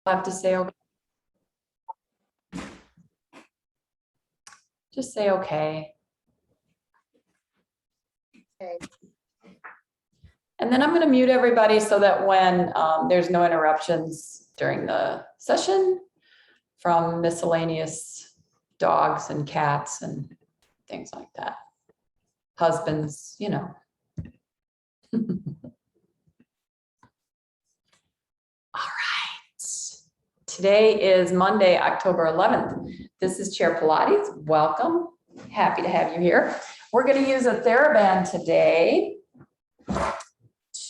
have to say okay. Just say okay. Okay. And then I'm going to mute everybody so that when there's no interruptions during the session from miscellaneous dogs and cats and things like that. Husbands, you know. All right. Today is Monday, October 11th. This is Chair Pilates. Welcome. Happy to have you here. We're going to use a TheraBand today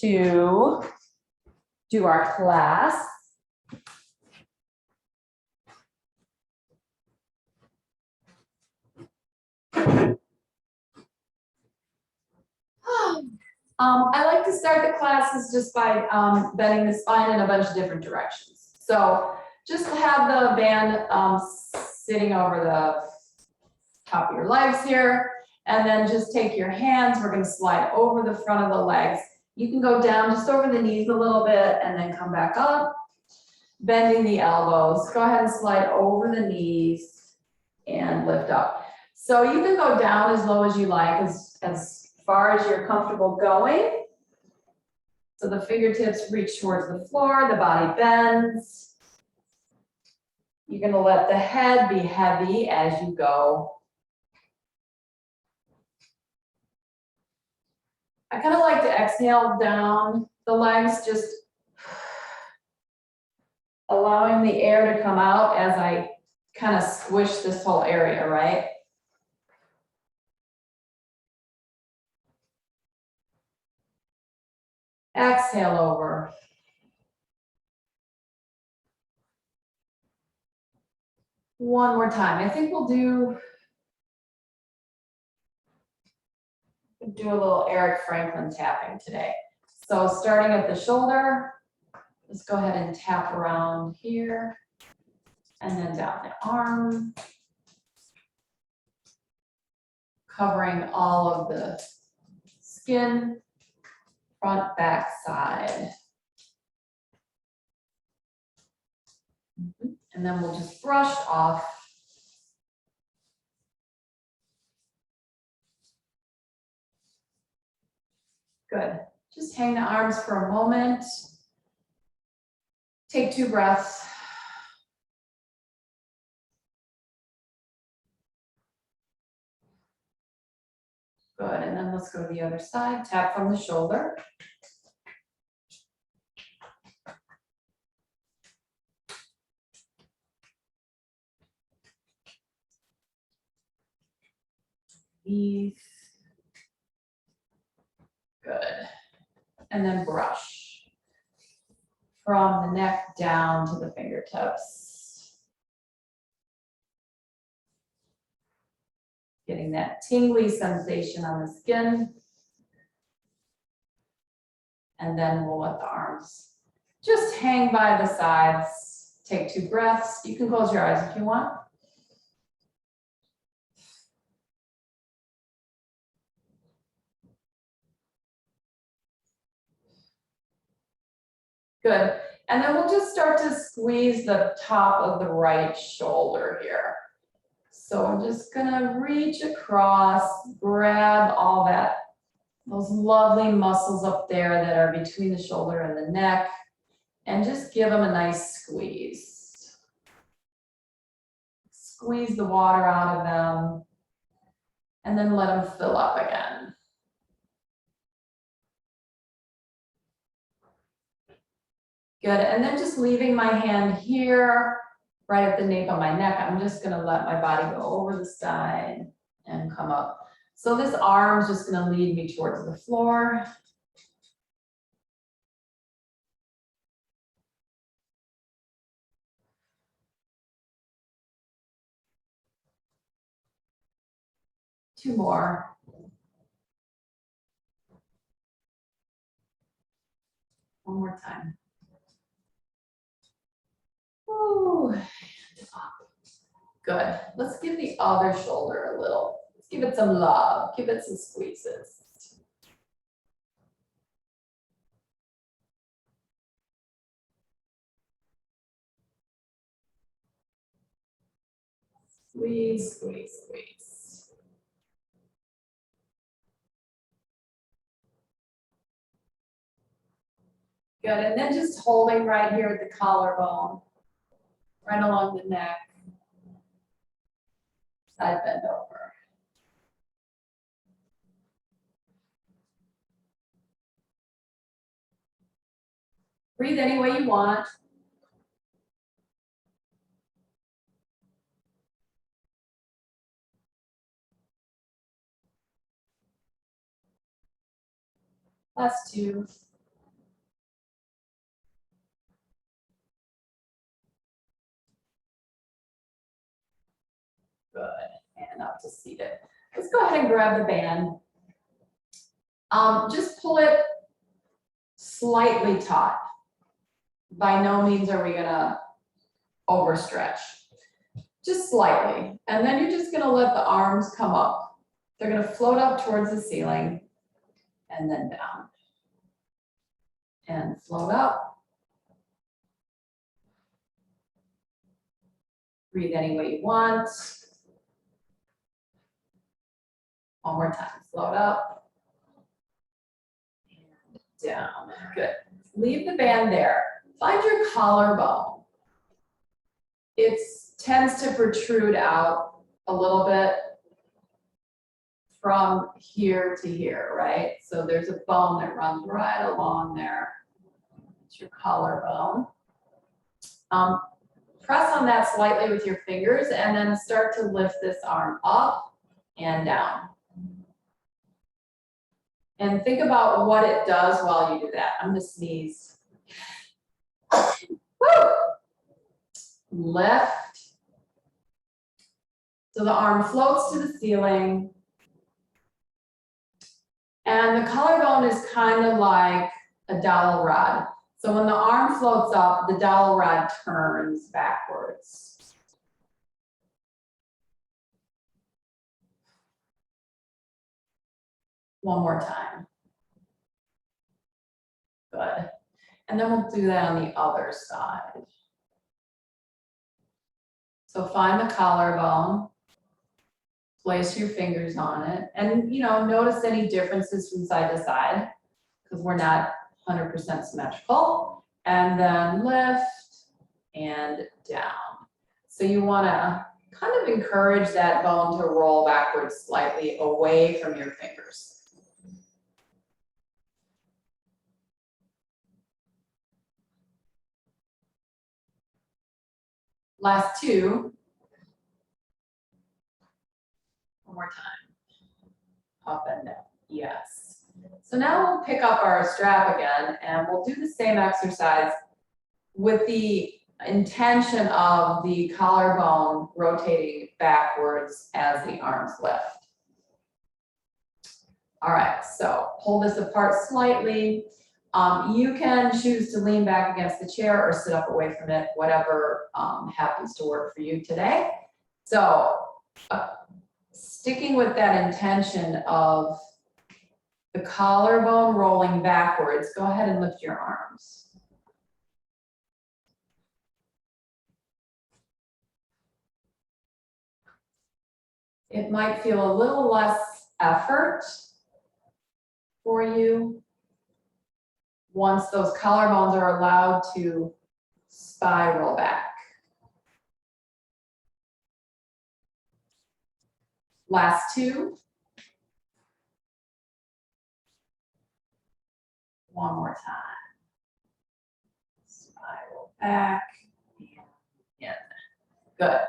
to do our class. I like to start the classes just by bending the spine in a bunch of different directions. So just have the band sitting over the top of your legs here, and then just take your hands. We're going to slide over the front of the legs. You can go down just over the knees a little bit and then come back up, bending the elbows. Go ahead and slide over the knees and lift up. So you can go down as low as you like, as far as you're comfortable going. So the fingertips reach towards the floor, the body bends. You're going to let the head be heavy as you go. I kind of like to exhale down the legs, just allowing the air to come out as I kind of squish this whole area, right? Exhale over. One more time. I think we'll do a little Eric Franklin tapping today. So starting at the shoulder, let's go ahead and tap around here and then down the arm, covering all of the skin, front, back, side. And then we'll just brush off. Good. Just hang the arms for a moment. Take 2 breaths. Good. And then let's go to the other side. Tap from the shoulder. Knees. Good. And then brush from the neck down to the fingertips. Getting that tingly sensation on the skin. And then we'll let the arms just hang by the sides. Take 2 breaths. You can close your eyes if you want. Good. And then we'll just start to squeeze the top of the right shoulder here. So I'm just gonna reach across, grab all that, those lovely muscles up there that are between the shoulder and the neck, and just give them a nice squeeze. Squeeze the water out of them, and then let them fill up again. Good, and then just leaving my hand here, right at the nape of my neck, I'm just gonna let my body go over the side and come up. So this arm's just gonna lead me towards the floor. Two more. One more time. Ooh. Good. Let's give the other shoulder a little. Let's give it some love. Give it some squeezes. Squeeze, squeeze, squeeze. Good, and then just holding right here at the collarbone, right along the neck. Side bend over. Breathe any way you want. Last two. Good, and up to seated. Let's go ahead and grab the band. Just pull it slightly taut. By no means are we gonna overstretch. Just slightly. And then you're just gonna let the arms come up. They're gonna float up towards the ceiling and then down. And float up. Breathe any way you want. One more time, float up. And down, good. Leave the band there. Find your collarbone. It tends to protrude out a little bit from here to here, right? So there's a bone that runs right along there. It's your collarbone. Press on that slightly with your fingers and then start to lift this arm up and down. And think about what it does while you do that. I'm gonna sneeze. Woo! Lift. So the arm floats to the ceiling. And the collarbone is kind of like a dowel rod. So when the arm floats up, the dowel rod turns backwards. One more time. Good. And then we'll do that on the other side. So find the collarbone, place your fingers on it, and notice any differences from side to side, because we're not 100% symmetrical. And then lift and down. So you want to kind of encourage that bone to roll backwards slightly away from your fingers. Last two. One more time. Up and down. Yes. So now we'll pick up our strap again and we'll do the same exercise with the intention of the collarbone rotating backwards as the arms lift. All right, so pull this apart slightly. You can choose to lean back against the chair or sit up away from it, whatever happens to work for you today. So sticking with that intention of the collarbone rolling backwards, go ahead and lift your arms. It might feel a little less effort for you once those collarbones are allowed to spiral back. Last two. One more time. Spiral back and in. Good.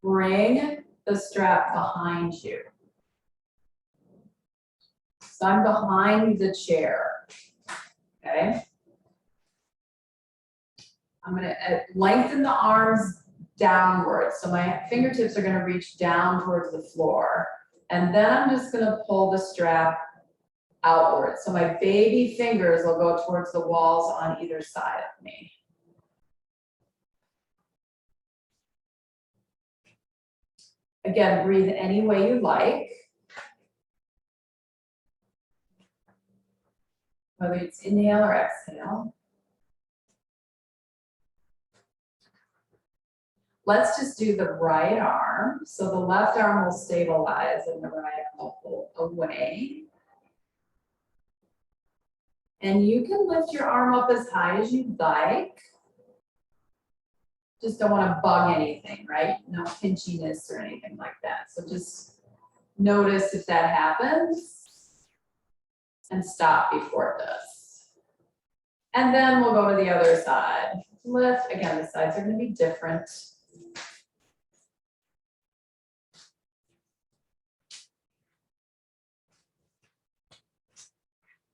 Bring the strap behind you. So I'm behind the chair, okay? I'm gonna lengthen the arms downwards. So my fingertips are gonna reach down towards the floor. And then I'm just gonna pull the strap outward. So my baby fingers will go towards the walls on either side of me. Again, breathe any way you like. Whether it's inhale or exhale. Let's just do the right arm. So the left arm will stabilize and the right arm will pull away. And you can lift your arm up as high as you'd like. Just don't want to bug anything, right? No pinchiness or anything like that. So just notice if that happens and stop before it does. And then we'll go to the other side. Lift, again, the sides are going to be different.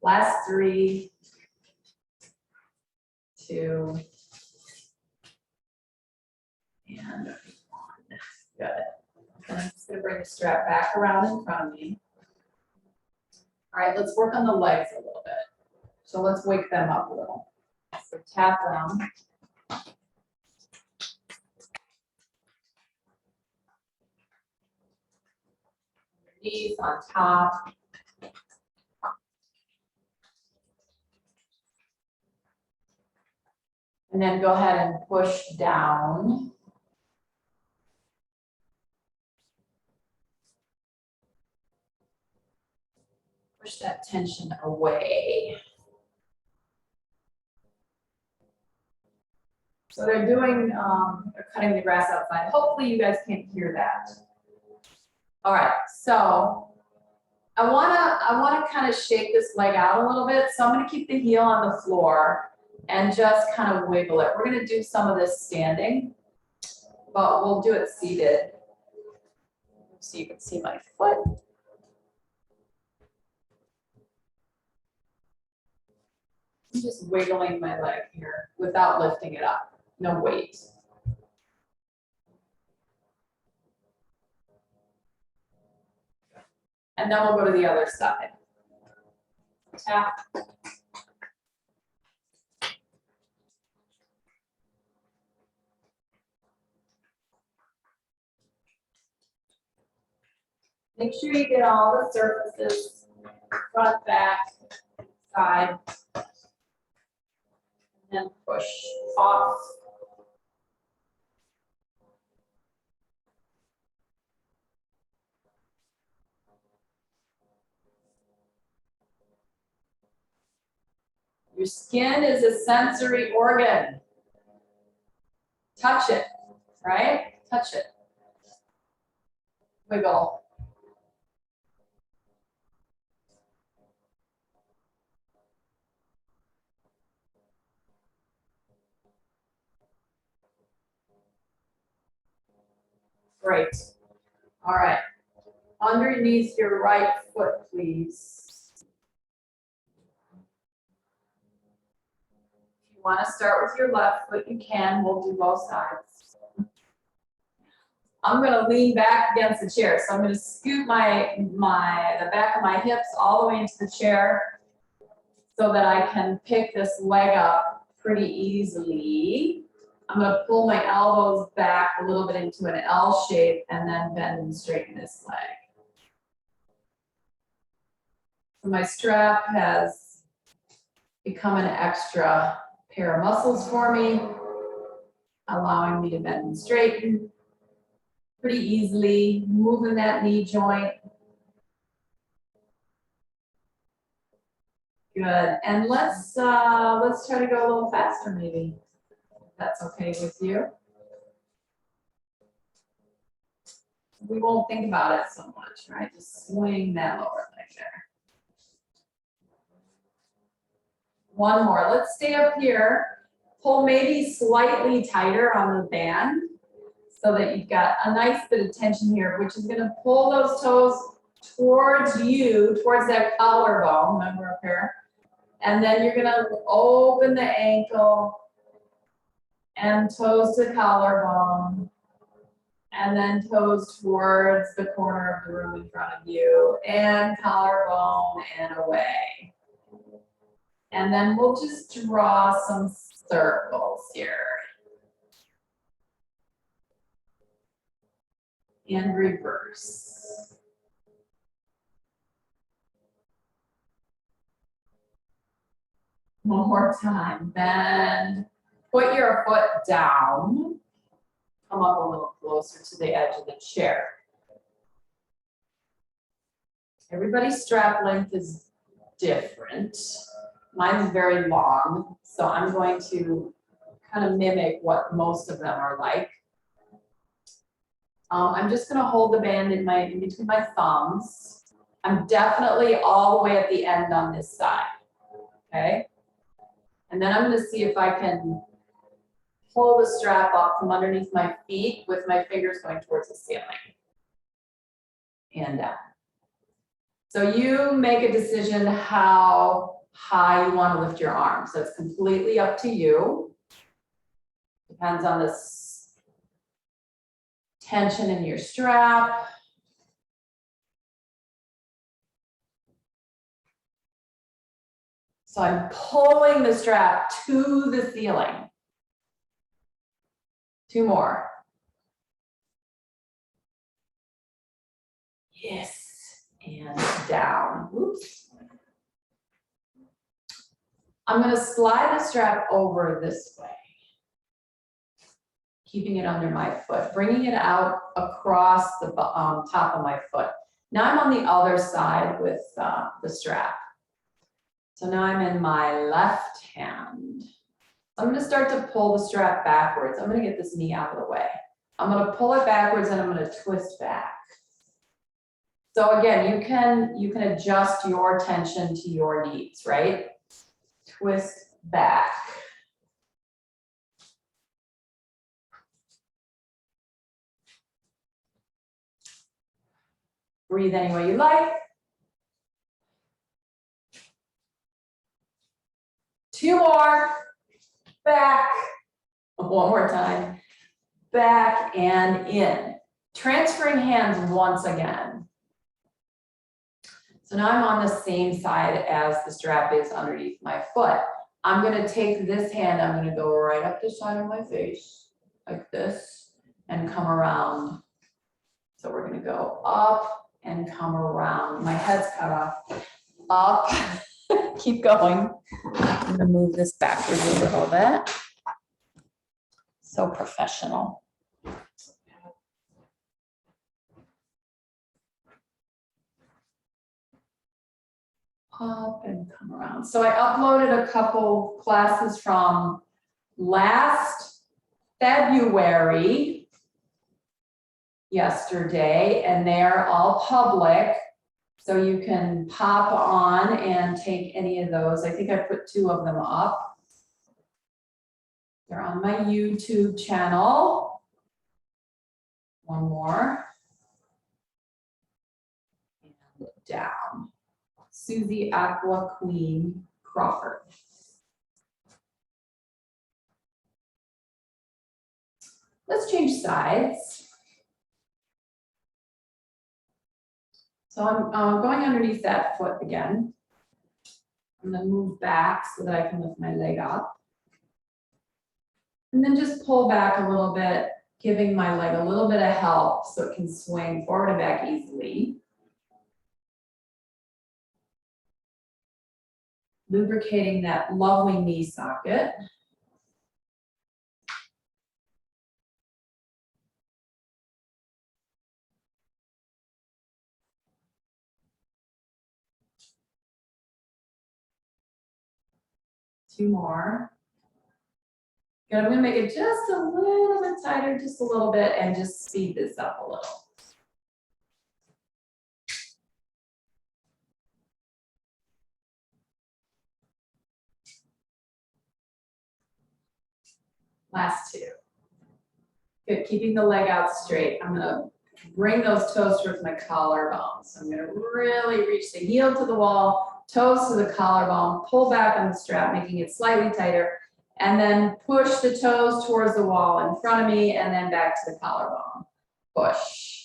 Last 3, 2, and 1. Good. And I'm just going to bring the strap back around in front of me. All right, let's work on the legs a little bit. So let's wake them up a little. So tap them. Knees on top. And then go ahead and push down. Push that tension away. So they're doing, they're cutting the grass outside. Hopefully you guys can't hear that. All right, so I wanna kind of shake this leg out a little bit. So I'm gonna keep the heel on the floor and just kind of wiggle it. We're gonna do some of this standing, but we'll do it seated. So you can see my foot. I'm just wiggling my leg here without lifting it up, no weight. And then we'll go to the other side. Tap. Make sure you get all the surfaces, front, back, side, and then push off. Your skin is a sensory organ. Touch it, right? Touch it. Wiggle. Great. All right. Underneath your right foot, please. If you want to start with your left foot, you can. We'll do both sides. I'm going to lean back against the chair. So I'm going to scoot the back of my hips all the way into the chair so that I can pick this leg up pretty easily. I'm going to pull my elbows back a little bit into an L shape and then bend and straighten this leg. So my strap has become an extra pair of muscles for me, allowing me to bend and straighten pretty easily, moving that knee joint. Good. And let's try to go a little faster maybe, if that's okay with you. We won't think about it so much, right? Just swing that lower leg there. One more. Let's stay up here. Pull maybe slightly tighter on the band so that you've got a nice bit of tension here, which is going to pull those toes towards you, towards that collarbone. Remember up here? And then you're going to open the ankle and toes to collarbone. And then toes towards the corner of the room in front of you, and collarbone and away. And then we'll just draw some circles here. And reverse. One more time. Bend. Put your foot down. come up a little closer to the edge of the chair. Everybody's strap length is different. Mine's very long, so I'm going to kind of mimic what most of them are like. I'm just gonna hold the band in between my thumbs. I'm definitely all the way at the end on this side, okay? And then I'm gonna see if I can pull the strap up from underneath my feet with my fingers going towards the ceiling. And down. So you make a decision how high you want to lift your arms. So it's completely up to you. Depends on the tension in your strap. So I'm pulling the strap to the ceiling. 2 more. Yes. And down. Oops. I'm going to slide the strap over this way, keeping it under my foot, bringing it out across the top of my foot. Now I'm on the other side with the strap. So now I'm in my left hand. I'm going to start to pull the strap backwards. I'm going to get this knee out of the way. I'm going to pull it backwards and I'm going to twist back. So again, you can adjust your tension to your needs, right? Twist back. Breathe any way you like. 2 more. Back. 1 more time. Back and in. Transferring hands once again. So now I'm on the same side as the strap is underneath my foot. I'm going to take this hand, I'm going to go right up the side of my face, like this, and come around. So we're going to go up and come around. My head's cut off. Up. Keep going. I'm going to move this backwards a little bit. So professional. Up and come around. So I uploaded a couple classes from last February, yesterday, and they're all public. So you can pop on and take any of those. I think I put 2 of them up. They're on my YouTube channel. 1 more. And down. Susie Aqua Queen Crawford. Let's change sides. So I'm going underneath that foot again. I'm going to move back so that I can lift my leg up. And then just pull back a little bit, giving my leg a little bit of help so it can swing forward and back easily. Lubricating that lovely knee socket. Two more. Good, I'm gonna make it just a little bit tighter, just a little bit, and just speed this up a little. Last 2. Good, keeping the leg out straight. I'm gonna bring those toes towards my collarbone. So I'm gonna really reach the heel to the wall, toes to the collarbone, pull back on the strap, making it slightly tighter, and then push the toes towards the wall in front of me and then back to the collarbone. Push.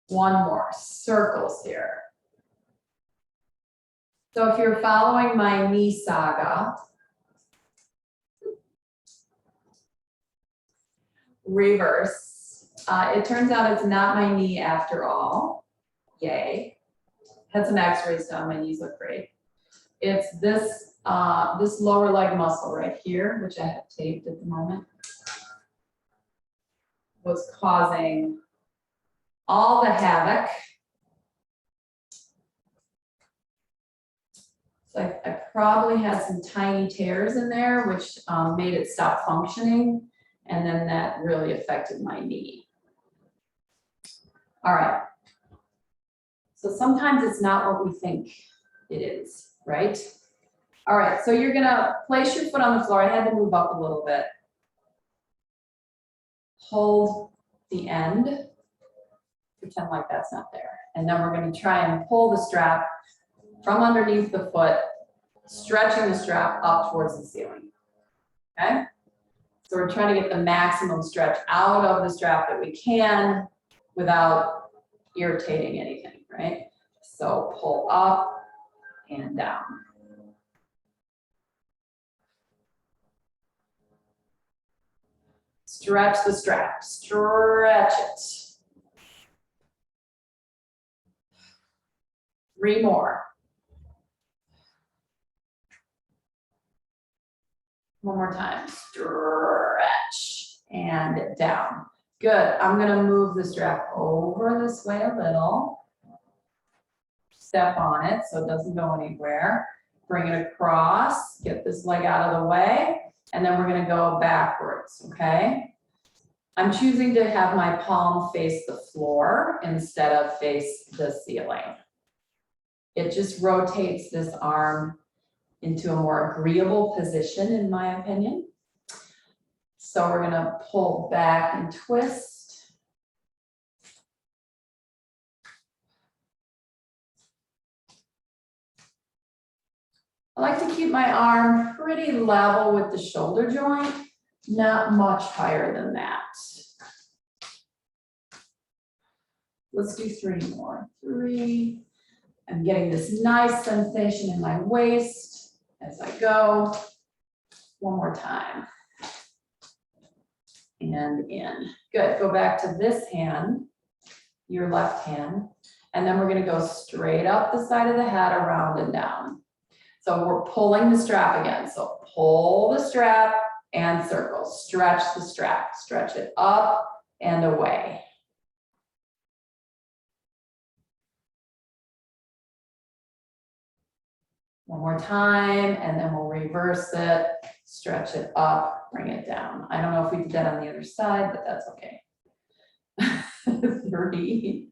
One more, circles here. So if you're following my knee saga, reverse. It turns out it's not my knee after all. yay. Had some x-rays done, my knees look great. It's this, this lower leg muscle right here, which I have taped at the moment, was causing all the havoc. So I probably had some tiny tears in there, which made it stop functioning. And then that really affected my knee. All right. So sometimes it's not what we think it is, right? All right, so you're gonna place your foot on the floor. I had to move up a little bit. Hold the end. Pretend like that's not there. And then we're gonna try and pull the strap from underneath the foot, stretching the strap up towards the ceiling, okay? So we're trying to get the maximum stretch out of the strap that we can without irritating anything, right? So pull up and down. Stretch the strap, stretch it. 3 more. One more time, stretch and down. Good, I'm gonna move the strap over this way a little. Step on it so it doesn't go anywhere. Bring it across, get this leg out of the way, and then we're gonna go backwards, okay? I'm choosing to have my palm face the floor instead of face the ceiling. It just rotates this arm into a more agreeable position, in my opinion. So we're gonna pull back and twist. I like to keep my arm pretty level with the shoulder joint, not much higher than that. Let's do 3 more. 3. I'm getting this nice sensation in my waist as I go. 1 more time. And in. Good, go back to this hand, your left hand, and then we're gonna go straight up the side of the head, around and down. So we're pulling the strap again. So pull the strap and circle, stretch the strap, stretch it up and away. One more time, and then we'll reverse it, stretch it up, bring it down. I don't know if we did that on the other side, but that's okay. 3.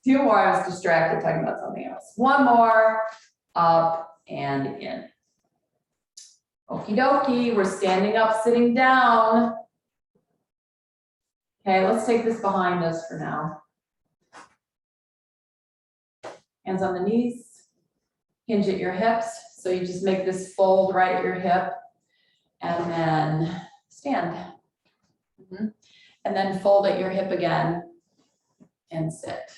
2 more, I was distracted talking about something else. 1 more, up and in. Okie dokie, we're standing up, sitting down. Okay, let's take this behind us for now. Hands on the knees, hinge at your hips. So you just make this fold right at your hip and then stand. And then fold at your hip again and sit.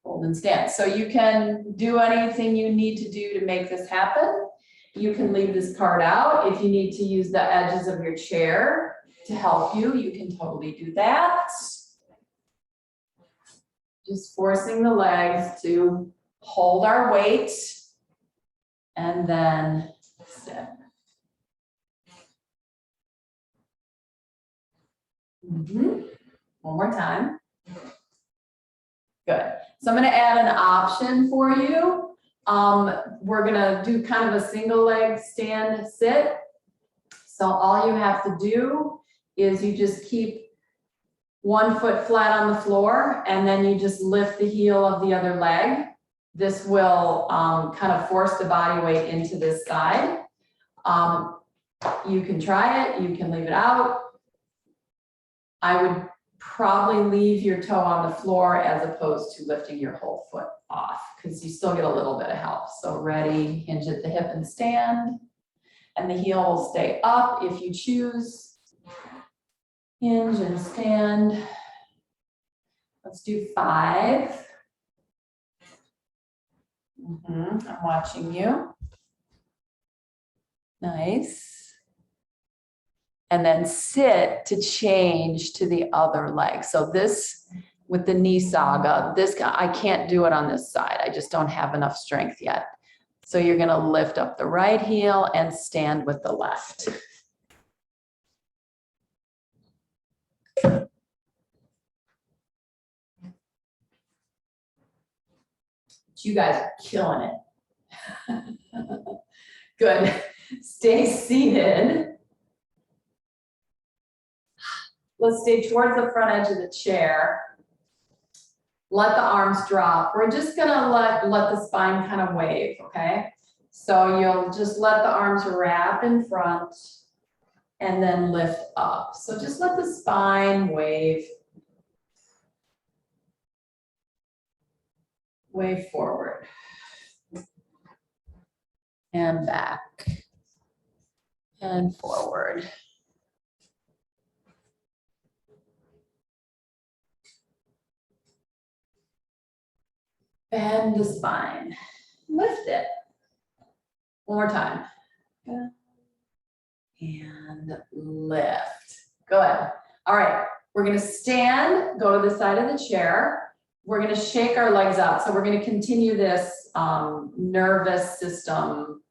Fold and stand. So you can do anything you need to do to make this happen. You can leave this part out. If you need to use the edges of your chair to help you, you can totally do that. Just forcing the legs to hold our weight and then sit. One more time. Good. So I'm going to add an option for you. We're going to do kind of a single leg stand sit. So all you have to do is you just keep 1 foot flat on the floor and then you just lift the heel of the other leg. This will kind of force the body weight into this side. You can try it, you can leave it out. I would probably leave your toe on the floor as opposed to lifting your whole foot off because you still get a little bit of help. So ready, hinge at the hip and stand. And the heel will stay up if you choose. Hinge and stand. Let's do 5. I'm watching you. Nice. And then sit to change to the other leg. So this with the knee saga. I can't do it on this side. I just don't have enough strength yet. So you're gonna lift up the right heel and stand with the left. You guys are killing it. Good. Stay seated. Let's stay towards the front edge of the chair. Let the arms drop. We're just gonna let the spine kind of wave, okay? So you'll just let the arms wrap in front and then lift up. So just let the spine wave. Wave forward. And back. And forward. Bend the spine. Lift it. One more time. And lift. Go ahead. All right. We're going to stand, go to the side of the chair. We're going to shake our legs out. So we're going to continue this nervous system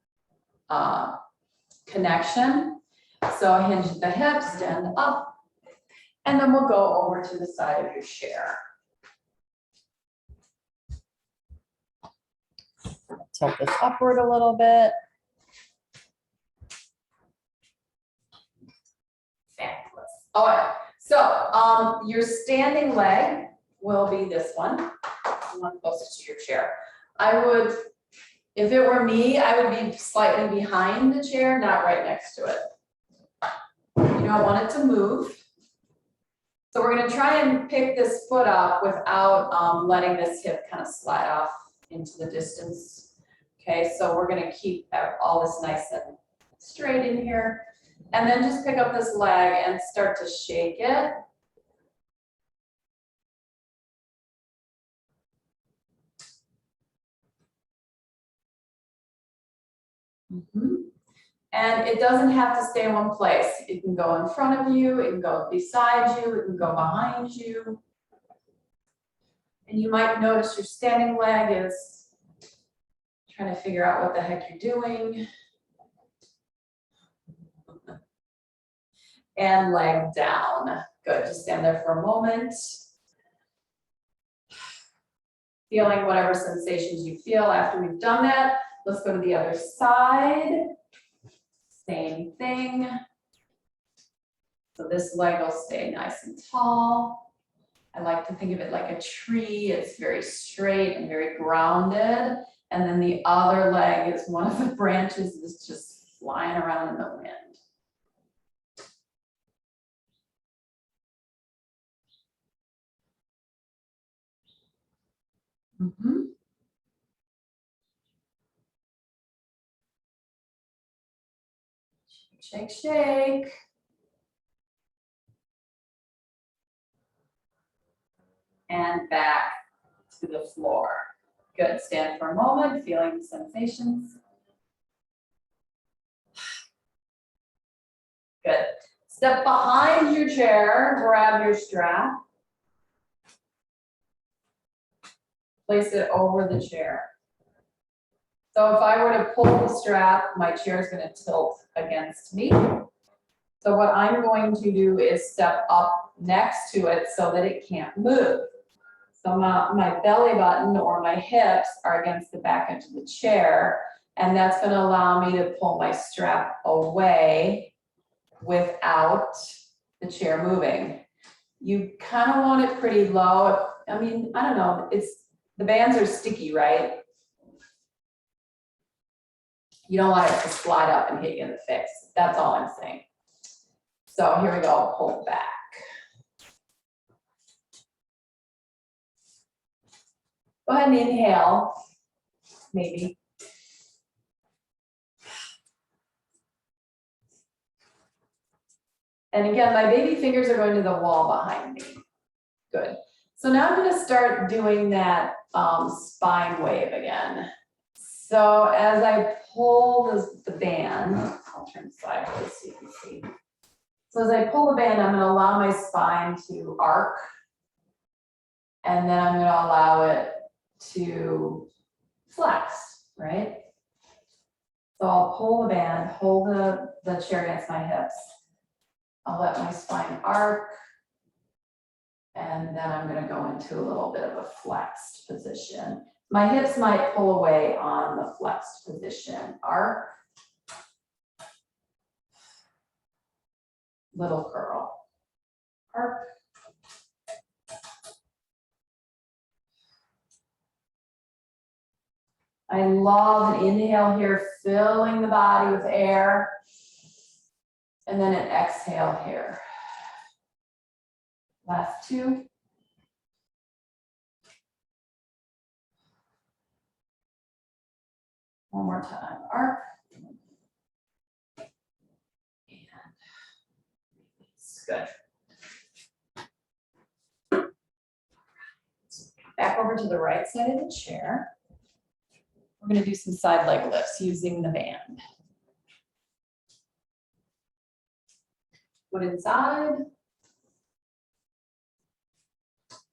connection. So hinge the hips, stand up, and then we'll go over to the side of your chair. Tilt this upward a little bit. Fabulous. All right. So your standing leg will be this one, the one closest to your chair. I would, if it were me, I would be slightly behind the chair, not right next to it. You don't want it to move. So we're going to try and pick this foot up without letting this hip kind of slide off into the distance. Okay, so we're going to keep all this nice and straight in here. And then just pick up this leg and start to shake it. And it doesn't have to stay in one place. It can go in front of you, it can go beside you, it can go behind you. And you might notice your standing leg is trying to figure out what the heck you're doing. And leg down. Good, just stand there for a moment. Feeling whatever sensations you feel after we've done that. Let's go to the other side. Same thing. So this leg will stay nice and tall. I like to think of it like a tree. It's very straight and very grounded. And then the other leg is one of the branches that's just flying around in the wind. Shake, shake. And back to the floor. Good, stand for a moment, feeling the sensations. Good. Step behind your chair, grab your strap. Place it over the chair. So if I were to pull the strap, my chair is going to tilt against me. So what I'm going to do is step up next to it so that it can't move. So my belly button or my hips are against the back edge of the chair, and that's going to allow me to pull my strap away without the chair moving. You kind of want it pretty low. I mean, I don't know, the bands are sticky, right? You don't want it to slide up and hit you in the face. That's all I'm saying. So here we go, pull it back. Go ahead and inhale, maybe. And again, my baby fingers are going to the wall behind me. Good. So now I'm going to start doing that spine wave again. So as I pull the band, I'll turn sideways so you can see. So as I pull the band, I'm going to allow my spine to arc. And then I'm gonna allow it to flex, right? So I'll pull the band, hold the chair against my hips. I'll let my spine arc. And then I'm gonna go into a little bit of a flexed position. My hips might pull away on the flexed position. Arc. Little curl. Arc. I love an inhale here, filling the body with air. And then an exhale here. Last two. One more time, arc. And release, good. Back over to the right side of the chair. We're gonna do some side leg lifts using the band. Foot inside.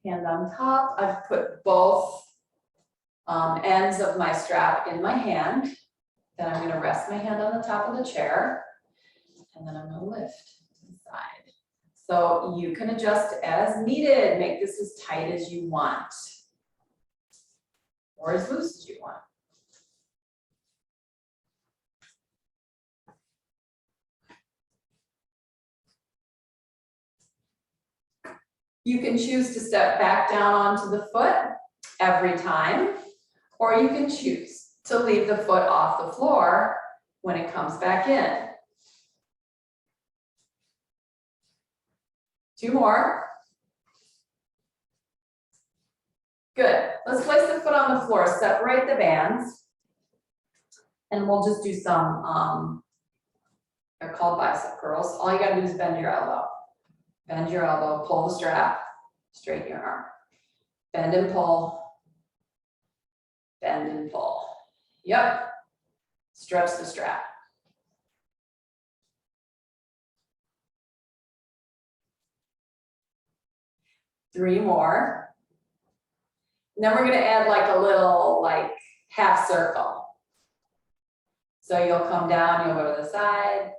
Hand on top. I've put both ends of my strap in my hand. Then I'm gonna rest my hand on the top of the chair. And then I'm gonna lift to the side. So you can adjust as needed. Make this as tight as you want. Or as loose as you want. You can choose to step back down onto the foot every time, or you can choose to leave the foot off the floor when it comes back in. Two more. Good. Let's place the foot on the floor, separate the bands, and we'll just do some, they're called bicep curls. All you gotta do is bend your elbow. Bend your elbow, pull the strap, straighten your arm. Bend and pull. Bend and pull. Yep. Stretch the strap. Three more. And then we're gonna add like a little half circle. So you'll come down, you'll go to the side,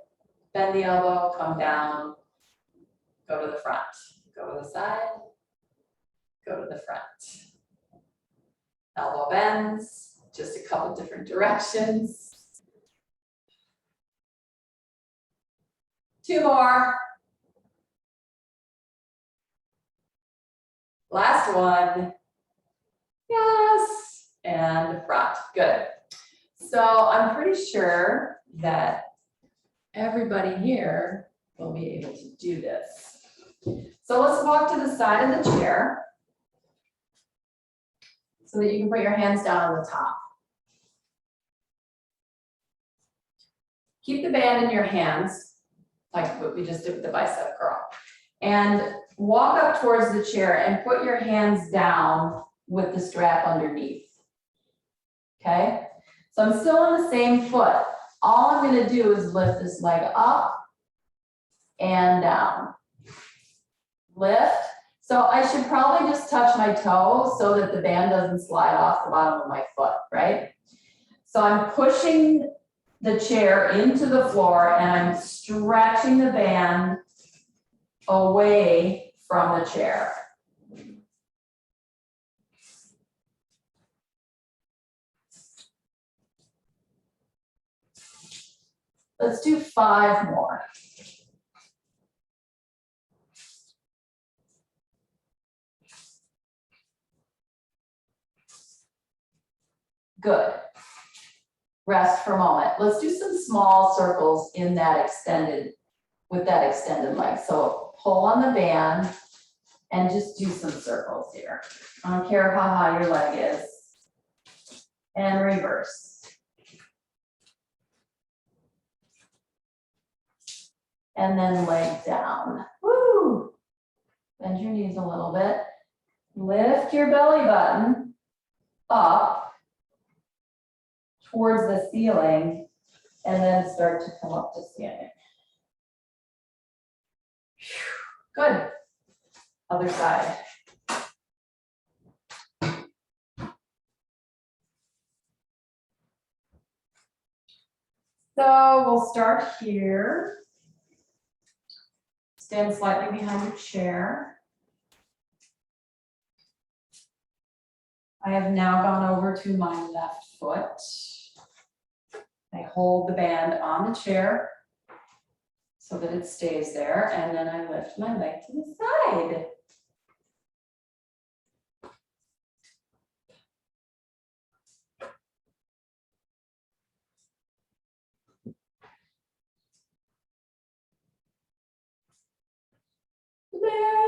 bend the elbow, come down, go to the front, go to the side, go to the front. Elbow bends, just a couple different directions. Two more. Last one. Yes, and front, good. So I'm pretty sure that everybody here will be able to do this. So let's walk to the side of the chair so that you can put your hands down on the top. Keep the band in your hands, like what we just did with the bicep curl. And walk up towards the chair and put your hands down with the strap underneath. Okay? So I'm still on the same foot. All I'm gonna do is lift this leg up and down. Lift. So I should probably just touch my toe so that the band doesn't slide off the bottom of my foot, right? So I'm pushing the chair into the floor and I'm stretching the band away from the chair. Let's do 5 more. Good. Rest for a moment. Let's do some small circles in that with that extended leg. So pull on the band and just do some circles here. I don't care how high your leg is. And reverse. And then leg down. Woo! Bend your knees a little bit. Lift your belly button up towards the ceiling and then start to come up to standing. Good. Other side. So we'll start here. Stand slightly behind your chair. I have now gone over to my left foot. I hold the band on the chair so that it stays there, and then I lift my leg to the side. Lift.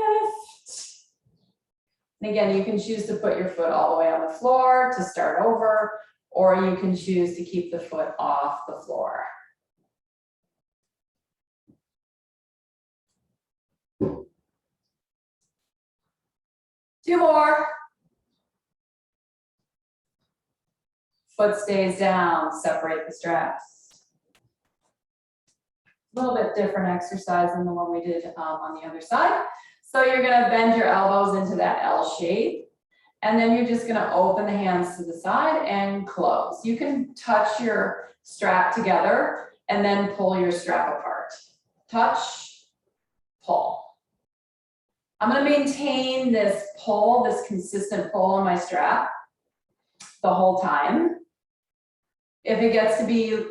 And again, you can choose to put your foot all the way on the floor to start over, or you can choose to keep the foot off the floor. Two more. Foot stays down, separate the straps. A little bit different exercise than the one we did on the other side. So you're gonna bend your elbows into that L shape, and then you're just gonna open the hands to the side and close. You can touch your strap together and then pull your strap apart. Touch, pull. I'm gonna maintain this pull, this consistent pull on my strap the whole time. If it gets to be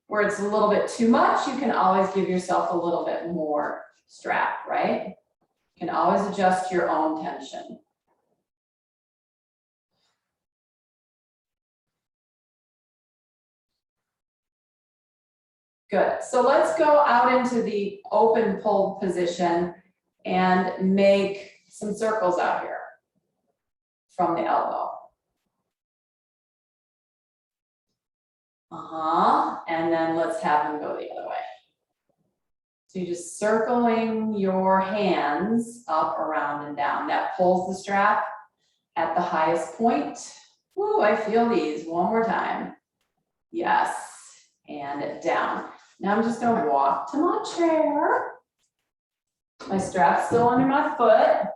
where it's a little bit too much, you can always give yourself a little bit more strap, right? You can always adjust your own tension. Good, so let's go out into the open pulled position and make some circles out here from the elbow. And then let's have them go the other way. So you're just circling your hands up, around, and down. That pulls the strap at the highest point. Woo, I feel these. One more time. Yes, and down. Now I'm just gonna walk to my chair. My strap's still under my foot.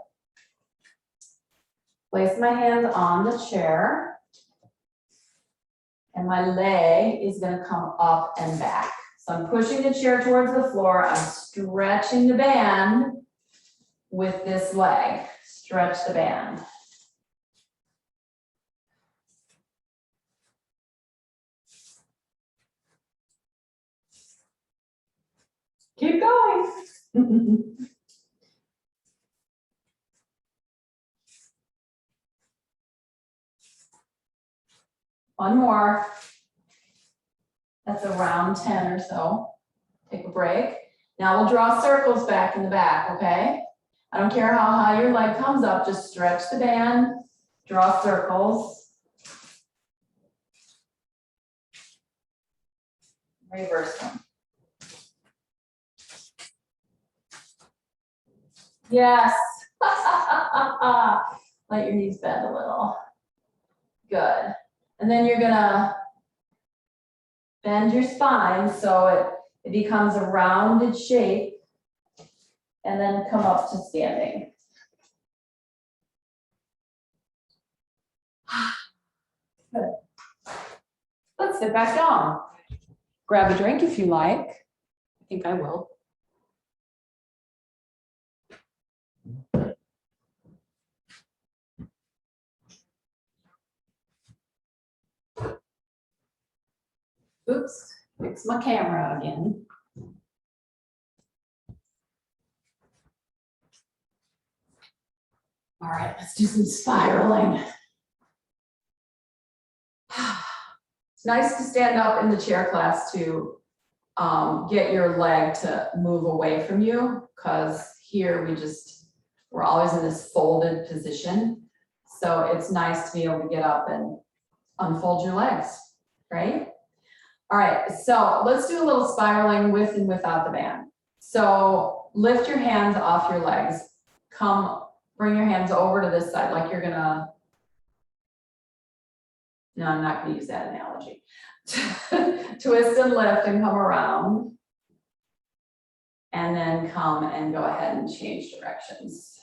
Place my hands on the chair. And my leg is gonna come up and back. So I'm pushing the chair towards the floor. I'm stretching the band with this leg. Stretch the band. Keep going. One more. That's around 10 or so. Take a break. Now we'll draw circles back in the back, okay? I don't care how high your leg comes up, just stretch the band, draw circles. Reverse them. Yes. Let your knees bend a little. Good. And then you're gonna bend your spine so it becomes a rounded shape, and then come up to standing. Good. Let's sit back down. Grab a drink if you like. I think I will. Oops, fix my camera again. All right, let's do some spiraling. It's nice to stand up in the chair class to get your leg to move away from you, because here we're always in this folded position. So it's nice to be able to get up and unfold your legs, right? All right, so let's do a little spiraling with and without the band. So lift your hands off your legs. Bring your hands over to this side like you're gonna, no, I'm not gonna use that analogy. Twist and lift and come around. And then come and go ahead and change directions.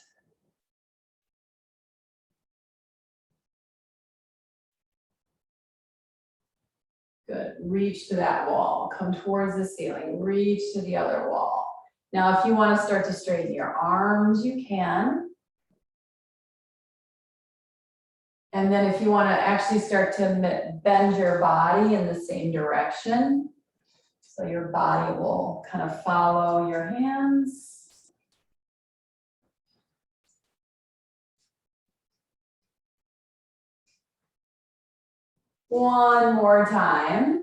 Good, reach to that wall, come towards the ceiling, reach to the other wall. Now, if you want to start to straighten your arms, you can. And then if you want to actually start to bend your body in the same direction, so your body will kind of follow your hands. One more time.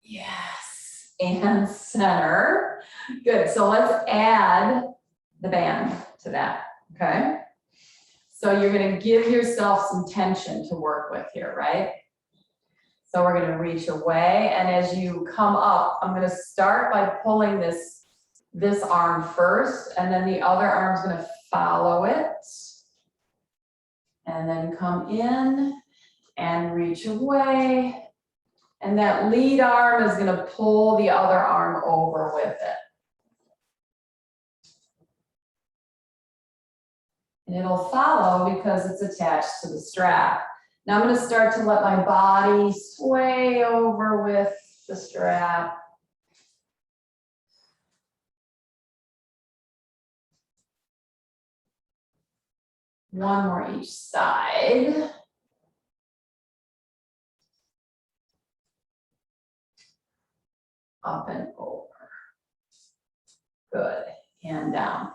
Yes, and center. Good, so let's add the band to that, okay? So you're gonna give yourself some tension to work with here, right? So we're gonna reach away, and as you come up, I'm gonna start by pulling this arm first, and then the other arm's gonna follow it. And then come in and reach away. And that lead arm is gonna pull the other arm over with it. And it'll follow because it's attached to the strap. Now I'm gonna start to let my body sway over with the strap. One more each side. Up and over. Good, hand down.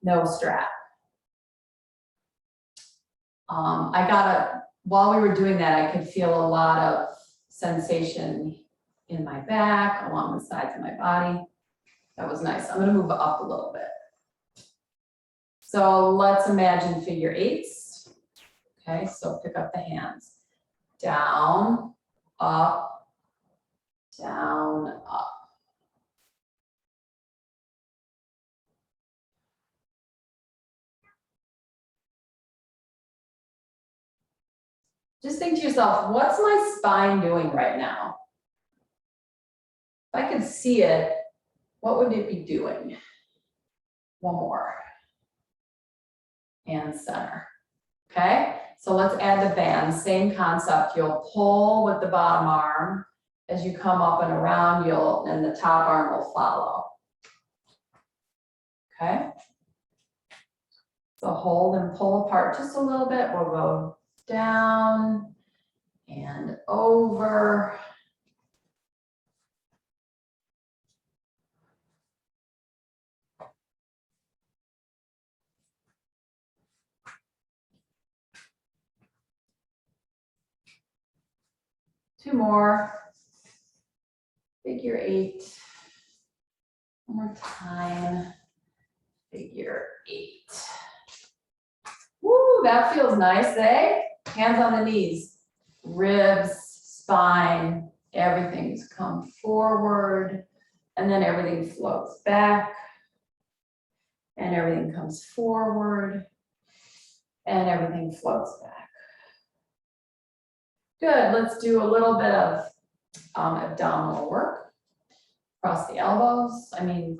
No strap. While we were doing that, I could feel a lot of sensation in my back, along the sides of my body. That was nice. I'm gonna move up a little bit. So let's imagine figure eights. Okay, so pick up the hands. Down, up, down, up. Just think to yourself, what's my spine doing right now? If I could see it, what would it be doing? One more. And center. Okay, so let's add the band. Same concept. You'll pull with the bottom arm. As you come up and around, and the top arm will follow. Okay. So hold and pull apart just a little bit. We'll go down and over. Two more. Figure eight. One more time. Figure eight. Woo, that feels nice, eh? Hands on the knees. Ribs, spine, everything's come forward. And then everything floats back. And everything comes forward. And everything floats back. Good, let's do a little bit of abdominal work. Cross the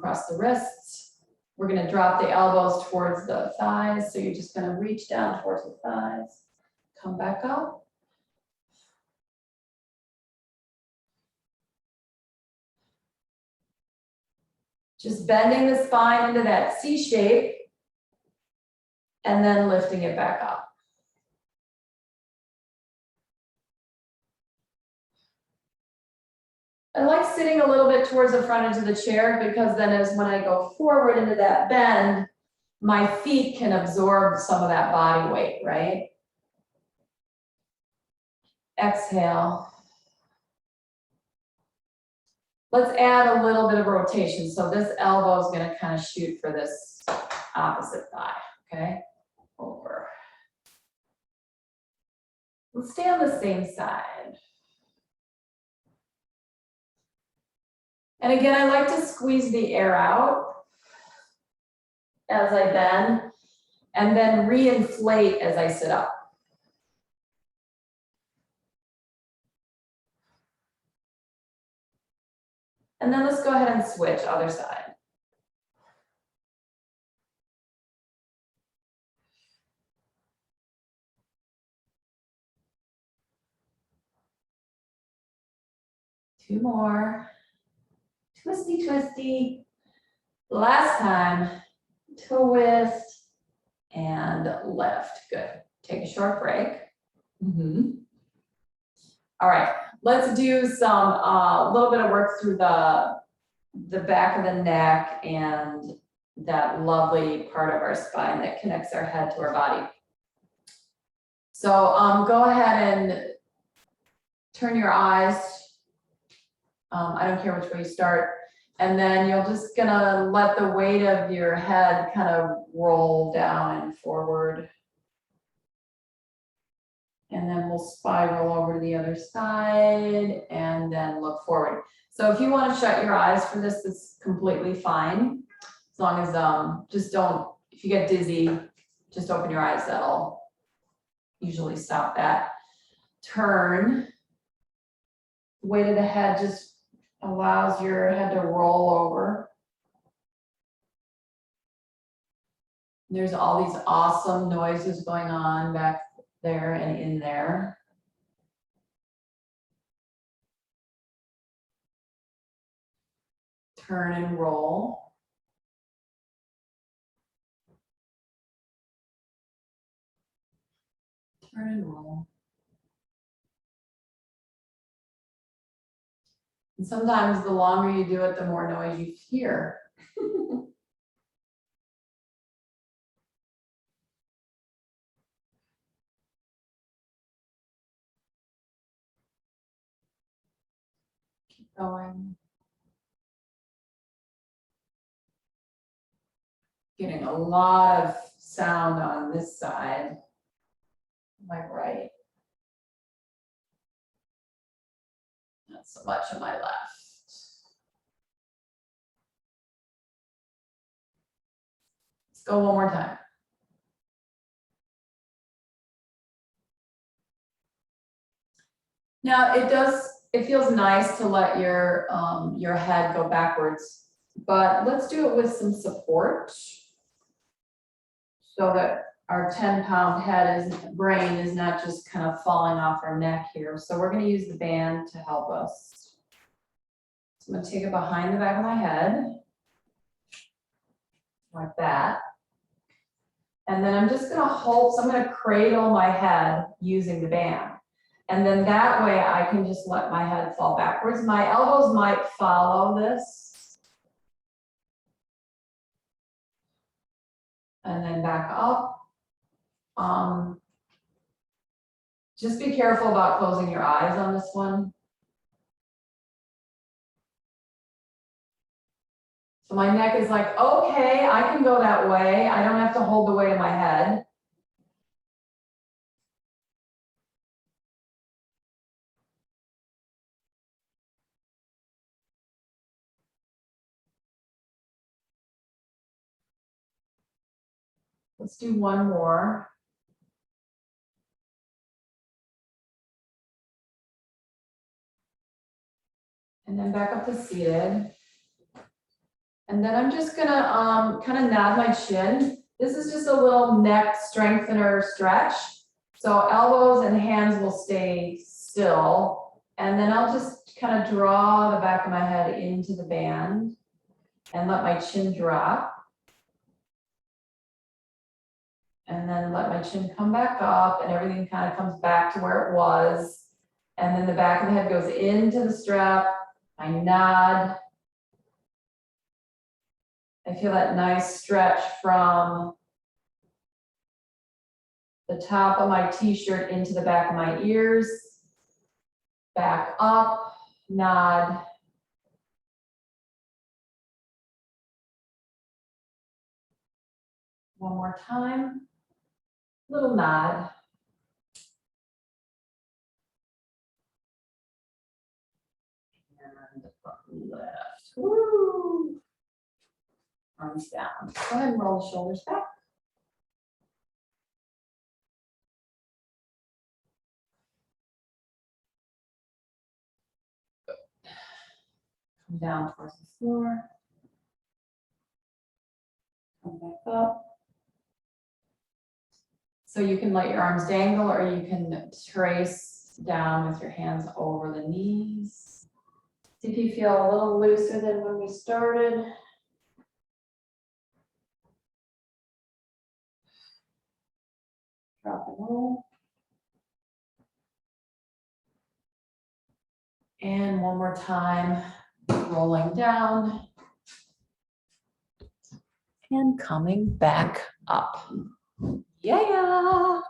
cross the wrists. We're gonna drop the elbows towards the thighs. So you're just gonna reach down towards the thighs. Come back up. Just bending the spine into that C shape and then lifting it back up. I like sitting a little bit towards the front edge of the chair because then when I go forward into that bend, my feet can absorb some of that body weight, right? Exhale. Let's add a little bit of rotation. So this elbow is going to kind of shoot for this opposite thigh, okay? Over. Let's stay on the same side. And again, I like to squeeze the air out as I bend and then reinflate as I sit up. And then let's go ahead and switch other side. 2 more. Twisty, twisty. Last time, twist and lift. Good. Take a short break. All right, let's do some, little bit of work through the back of the neck and that lovely part of our spine that connects our head to our body. So go ahead and turn your eyes. I don't care which way you start. And then you're just gonna let the weight of your head kind of roll down and forward. And then we'll spiral over to the other side and then look forward. So if you want to shut your eyes for this, it's completely fine. As long as, just don't, if you get dizzy, just open your eyes, that'll usually stop that. Turn. The weight of the head just allows your head to roll over. There's all these awesome noises going on back there and in there. Turn and roll. Turn and roll. And sometimes the longer you do it, the more noise you hear. Keep going. Getting a lot of sound on this side, my right. Not so much on my left. Let's go one more time. Now it feels nice to let your head go backwards, but let's do it with some support so that our 10-pound brain is not just kind of falling off our neck here. So we're going to use the band to help us. So I'm going to take it behind the back of my head, like that. And then I'm just going to hold, so I'm going to cradle my head using the band. And then that way I can just let my head fall backwards. My elbows might follow this. And then back up. Just be careful about closing your eyes on this one. So my neck is like, okay, I can go that way. I don't have to hold the weight of my head. Let's do one more. And then back up to seated. And then I'm just gonna kind of nod my chin. This is just a little neck strengthener stretch. So elbows and hands will stay still. And then I'll just kind of draw the back of my head into the band and let my chin drop. And then let my chin come back up and everything kind of comes back to where it was. And then the back of the head goes into the strap. I nod. I feel that nice stretch from the top of my t-shirt into the back of my ears. Back up, nod. One more time. Little nod. And left. Woo! Arms down. Go ahead and roll the shoulders back. Good. Come down towards the floor. Come back up. So you can let your arms dangle or you can trace down with your hands over the knees. See if you feel a little looser than when we started. Drop and roll. And one more time, rolling down. And coming back up. Yeah.